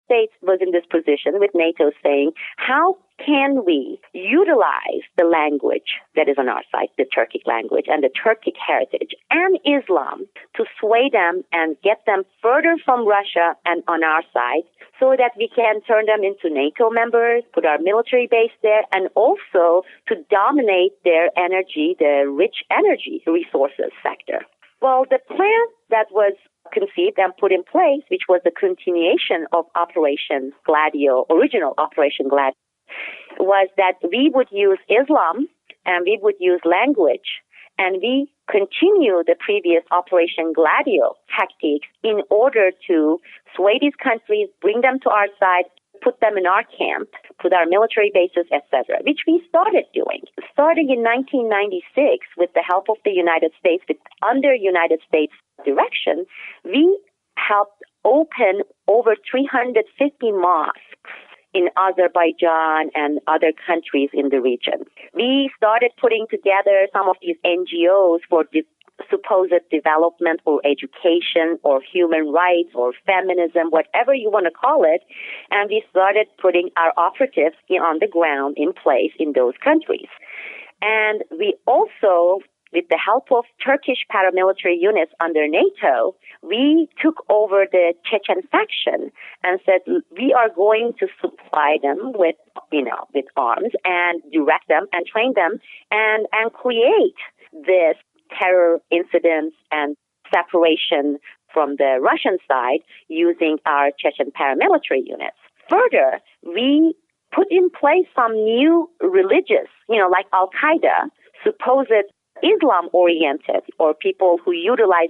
States was in this position with NATO saying, how can we utilize the language that is on our side, the Turkic language and the Turkic heritage and Islam, to sway them and get them further from Russia and on our side so that we can turn them into NATO members, put our military base there, and also to dominate their energy, the rich energy resources sector. Well, the plan that was conceived and put in place, which was the continuation of Operation Gladio, original Operation Gladio, was that we would use Islam and we would use language and we continue the previous Operation Gladio tactics in order to sway these countries, bring them to our side, put them in our camp, put our military bases, etc., which we started doing. Starting in 1996, with the help of the United States, under United States direction, we helped open over 350 mosques in Azerbaijan and other countries in the region. We started putting together some of these NGOs for supposed development or education or human rights or feminism, whatever you want to call it, and we started putting our operatives on the ground in place in those countries. And we also, with the help of Turkish paramilitary units under NATO, we took over the Chechen faction and said, we are going to supply them with arms and direct them and train them and create this terror incidents and separation from the Russian side using our Chechen paramilitary units. Further, we put in place some new religious, like Al-Qaeda, supposed Islam-oriented or people who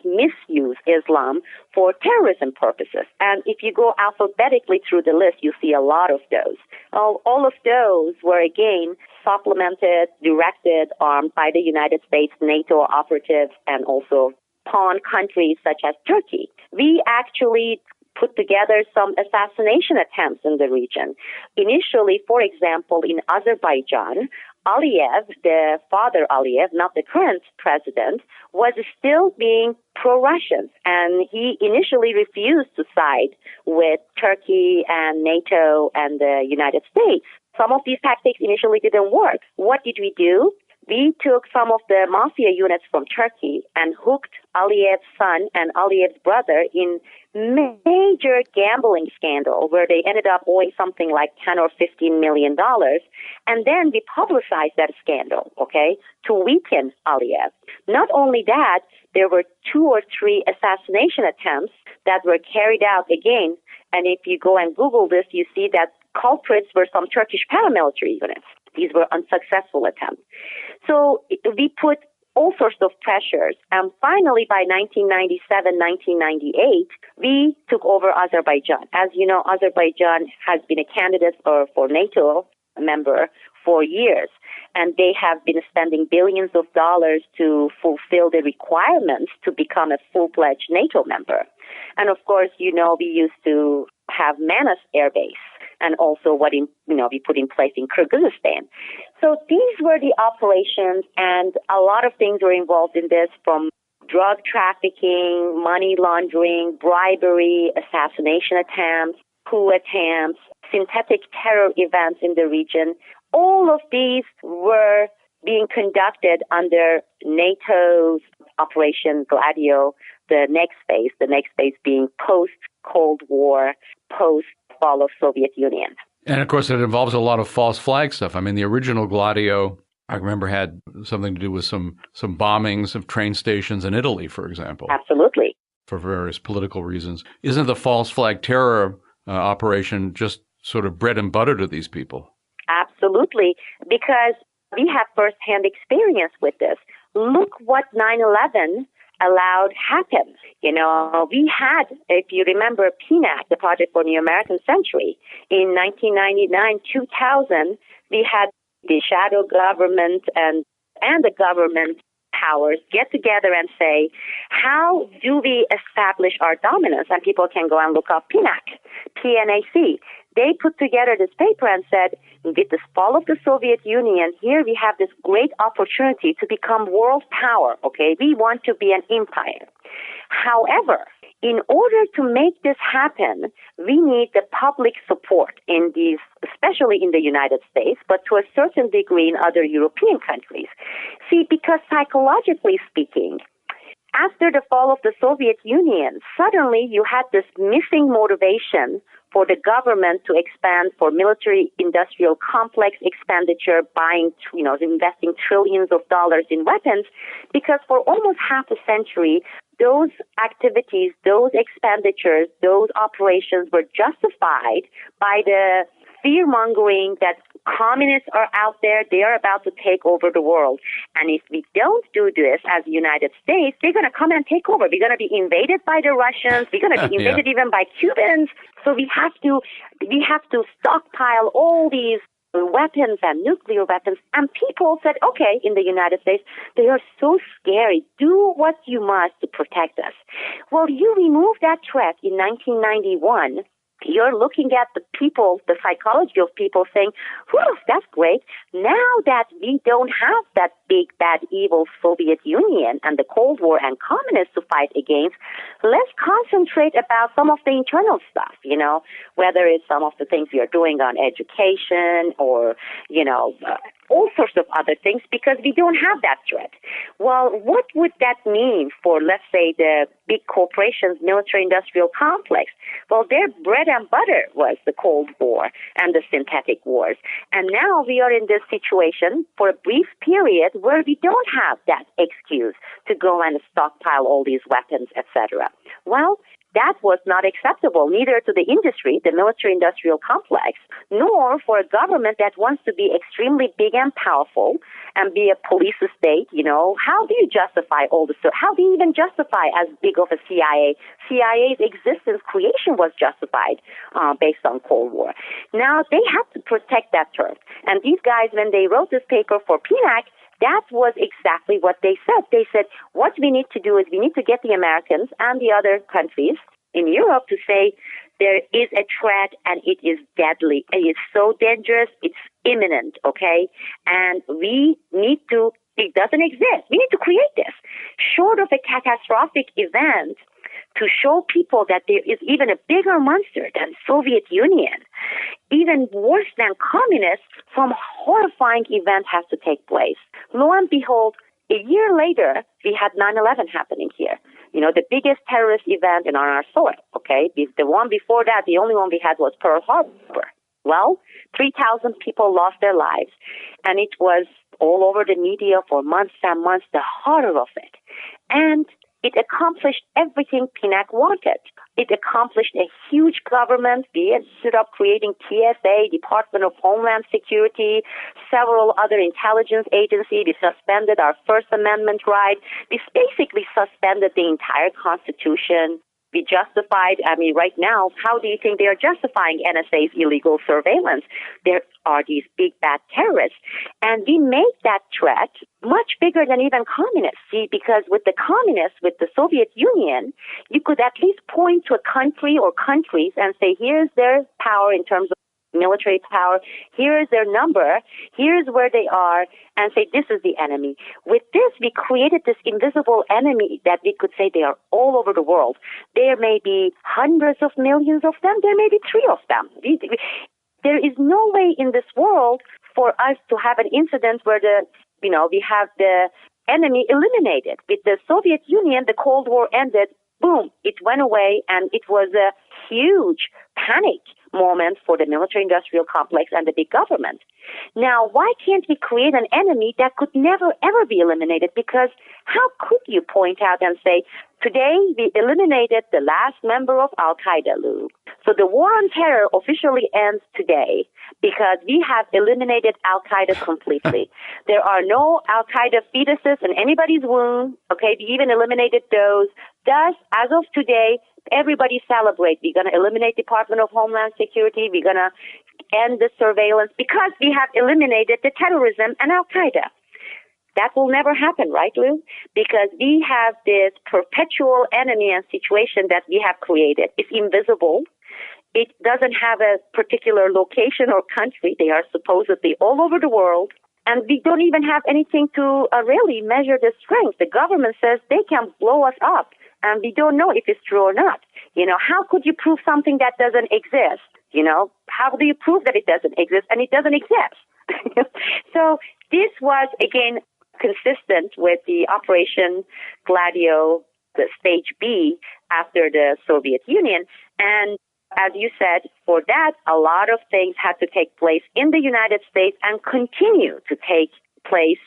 misuse Islam for terrorism purposes. And if you go alphabetically through the list, you see a lot of those. All of those were, again, supplemented, directed, armed by the United States, NATO operatives, and also pawn countries such as Turkey. We actually put together some assassination attempts in the region. Initially, for example, in Azerbaijan, Aliyev, the father Aliyev, not the current president, was still being pro-Russian, and he initially refused to side with Turkey and NATO and the United States. Some of these tactics initially didn't work. What did we do? We took some of the mafia units from Turkey and hooked Aliyev's son and Aliyev's brother in major gambling scandal where they ended up owing something like $10 or $15 million. And then we publicized that scandal, to weaken Aliyev. Not only that, there were 2 or 3 assassination attempts that were carried out again. And if you go and Google this, you see that culprits were some Turkish paramilitary units. These were unsuccessful attempts. So we put all sorts of pressures. And finally, by 1997, 1998, we took over Azerbaijan. As you know, Azerbaijan has been a candidate for NATO member for years. And they have been spending billions of dollars to fulfill the requirements to become a full-fledged NATO member. And of course, we used to have Manas Air Base, and also what we put in place in Kyrgyzstan. So these were the operations, and a lot of things were involved in this, from drug trafficking, money laundering, bribery, assassination attempts, coup attempts, synthetic terror events in the region. All of these were being conducted under NATO's Operation Gladio, the next phase being post-Cold War, post-fall of Soviet Union. And of course, it involves a lot of false flag stuff. I mean, the original Gladio, I remember, had something to do with some bombings of train stations in Italy, for example. Absolutely. For various political reasons. Isn't the false flag terror operation just sort of bread and butter to these people? Absolutely, because we have firsthand experience with this. Look what 9/11 allowed happen. We had, if you remember, PNAC, the Project for New American Century, in 1999, 2000, we had the shadow government and the government powers get together and say, how do we establish our dominance? And people can go and look up PNAC, PNAC. They put together this paper and said, with the fall of the Soviet Union, here we have this great opportunity to become world power, We want to be an empire. However, in order to make this happen, we need the public support in these, especially in the United States, but to a certain degree in other European countries. See, because psychologically speaking, after the fall of the Soviet Union, suddenly you had this missing motivation for the government to expand for military-industrial complex expenditure, buying, investing trillions of dollars in weapons, because for almost half a century, those activities, those expenditures, those operations were justified by the fear-mongering that communists are out there, they are about to take over the world. And if we don't do this as the United States, they're going to come and take over. We're going to be invaded by the Russians. We're going to be invaded even by Cubans. So we have to stockpile all these weapons and nuclear weapons. And people said, okay, in the United States, they are so scary. Do what you must to protect us. Well, you remove that threat in 1991. You're looking at the people, the psychology of people saying, whew, that's great. Now that we don't have that big, bad, evil Soviet Union and the Cold War and communists to fight against, let's concentrate about some of the internal stuff, whether it's some of the things we are doing on education or, all sorts of other things, because we don't have that threat. Well, what would that mean for, let's say, the big corporations, military-industrial complex? Well, their bread and butter was the Cold War and the synthetic wars. And now we are in this situation for a brief period where we don't have that excuse to go and stockpile all these weapons, etc. Well, that was not acceptable, neither to the industry, the military-industrial complex, nor for a government that wants to be extremely big and powerful and be a police state. How do you justify all this? How do you even justify as big of a CIA? CIA's existence, creation was justified based on Cold War. Now, they have to protect that turf. And these guys, when they wrote this paper for PNAC, that was exactly what they said. They said, what we need to do is we need to get the Americans and the other countries in Europe to say there is a threat and it is deadly. It is so dangerous, it's imminent, okay? And we need to, it doesn't exist. We need to create this. Short of a catastrophic event, to show people that there is even a bigger monster than Soviet Union, even worse than communists, some horrifying event has to take place. Lo and behold, a year later, we had 9/11 happening here. The biggest terrorist event on our soil, okay? The one before that, the only one we had was Pearl Harbor. Well, 3,000 people lost their lives, and it was all over the media for months and months, the horror of it. And it accomplished everything PNAC wanted. It accomplished a huge government. We ended up creating TSA, Department of Homeland Security, several other intelligence agencies. We suspended our First Amendment right. We basically suspended the entire Constitution. We justified, right now, how do you think they are justifying NSA's illegal surveillance? There are these big bad terrorists. And we made that threat much bigger than even communists. See, because with the communists, with the Soviet Union, you could at least point to a country or countries and say, here's their power in terms of military power, here is their number, here's where they are, and say this is the enemy. With this, we created this invisible enemy that we could say they are all over the world. There may be hundreds of millions of them, there may be 3 of them. There is no way in this world for us to have an incident where we have the enemy eliminated. With the Soviet Union, the Cold War ended, boom, it went away, and it was a huge panic moment for the military-industrial complex and the big government. Now, why can't we create an enemy that could never, ever be eliminated? Because how could you point out and say, today we eliminated the last member of Al-Qaeda, Lew. So the war on terror officially ends today because we have eliminated Al-Qaeda completely. There are no Al-Qaeda fetuses in anybody's womb. Okay, we even eliminated those. Thus, as of today, everybody celebrate. We're going to eliminate Department of Homeland Security. We're going to end the surveillance because we have eliminated the terrorism and Al-Qaeda. That will never happen, right, Lew? Because we have this perpetual enemy and situation that we have created. It's invisible. It doesn't have a particular location or country. They are supposedly all over the world. And we don't even have anything to really measure the strength. The government says they can blow us up and we don't know if it's true or not. How could you prove something that doesn't exist? How do you prove that it doesn't exist and it doesn't exist? So this was, again, consistent with the Operation Gladio, the Stage B after the Soviet Union. And as you said, for that, a lot of things had to take place in the United States and continue to take place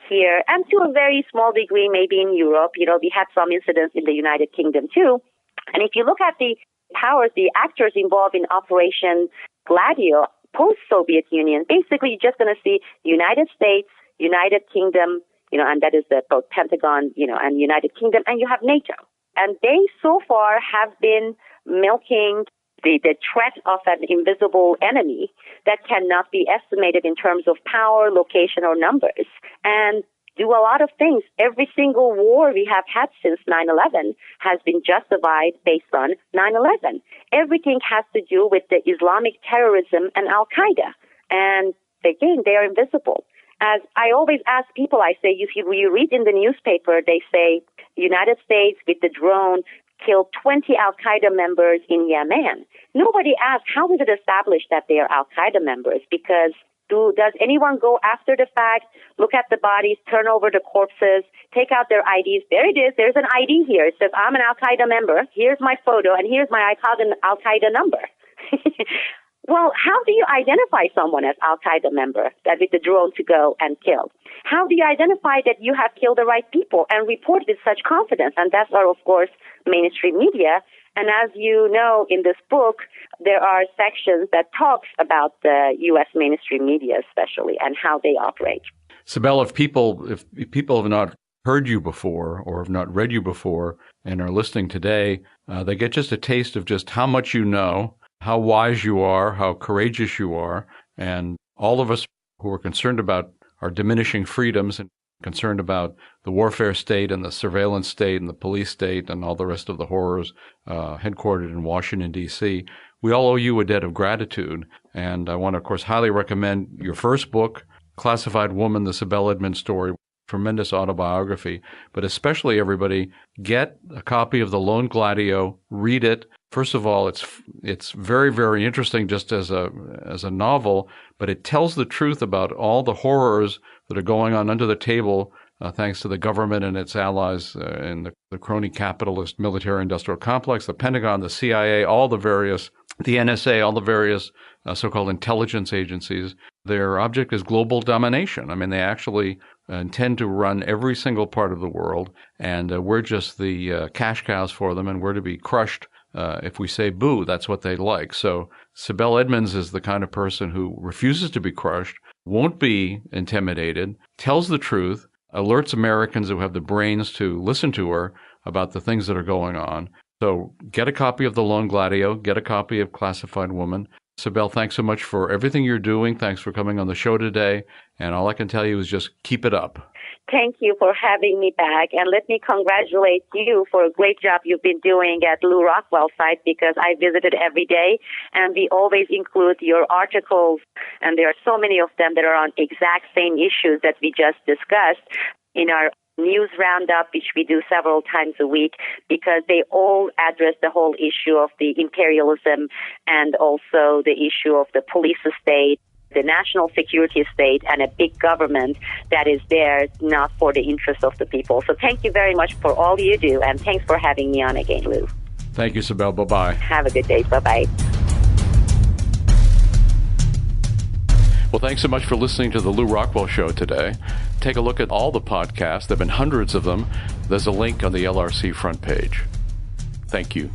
here, and to a very small degree, maybe in Europe. We had some incidents in the United Kingdom too. And if you look at the powers, the actors involved in Operation Gladio, post-Soviet Union, basically you're just going to see United States, United Kingdom, and that is the both Pentagon, and United Kingdom, and you have NATO. And they so far have been milking the threat of an invisible enemy that cannot be estimated in terms of power, location, or numbers, and do a lot of things. Every single war we have had since 9/11 has been justified based on 9/11. Everything has to do with the Islamic terrorism and Al-Qaeda. And again, they are invisible. As I always ask people, I say, if you read in the newspaper, they say, United States with the drone killed 20 Al-Qaeda members in Yemen. Nobody asks, how is it established that they are Al-Qaeda members? Because does anyone go after the fact, look at the bodies, turn over the corpses, take out their IDs? There it is. There's an ID here. It says, I'm an Al-Qaeda member. Here's my photo, and here's my Al-Qaeda number. Well, how do you identify someone as Al-Qaeda member that with the drone to go and kill? How do you identify that you have killed the right people and report with such confidence? And that's our, of course, mainstream media. And as you know, in this book, there are sections that talks about the U.S. mainstream media especially and how they operate. Sibel, if people have not heard you before or have not read you before and are listening today, they get just a taste of just how much you know, how wise you are, how courageous you are, and all of us who are concerned about our diminishing freedoms and concerned about the warfare state and the surveillance state and the police state and all the rest of the horrors headquartered in Washington, D.C., we all owe you a debt of gratitude. And I want to, of course, highly recommend your first book, Classified Woman, the Sibel Edmonds Story, tremendous autobiography. But especially, everybody, get a copy of The Lone Gladio, read it. First of all, it's very, very interesting just as a novel, but it tells the truth about all the horrors that are going on under the table thanks to the government and its allies in the crony capitalist military-industrial complex, the Pentagon, the CIA, the NSA, all the various so-called intelligence agencies. Their object is global domination. I mean, they actually intend to run every single part of the world, and we're just the cash cows for them, and we're to be crushed. If we say boo, that's what they like. So Sibel Edmonds is the kind of person who refuses to be crushed, won't be intimidated, tells the truth, alerts Americans who have the brains to listen to her about the things that are going on. So get a copy of The Lone Gladio, get a copy of Classified Woman. Sibel, thanks so much for everything you're doing. Thanks for coming on the show today. And all I can tell you is just keep it up. Thank you for having me back. And let me congratulate you for a great job you've been doing at Lew Rockwell site, because I visited every day, and we always include your articles. And there are so many of them that are on exact same issues that we just discussed in our news roundup, which we do several times a week, because they all address the whole issue of the imperialism and also the issue of the police state, the national security state, and a big government that is there not for the interest of the people. So thank you very much for all you do, and thanks for having me on again, Lew. Thank you, Sibel. Bye-bye. Have a good day. Bye-bye. Well, thanks so much for listening to the Lew Rockwell Show today. Take a look at all the podcasts. There have been hundreds of them. There's a link on the LRC front page. Thank you.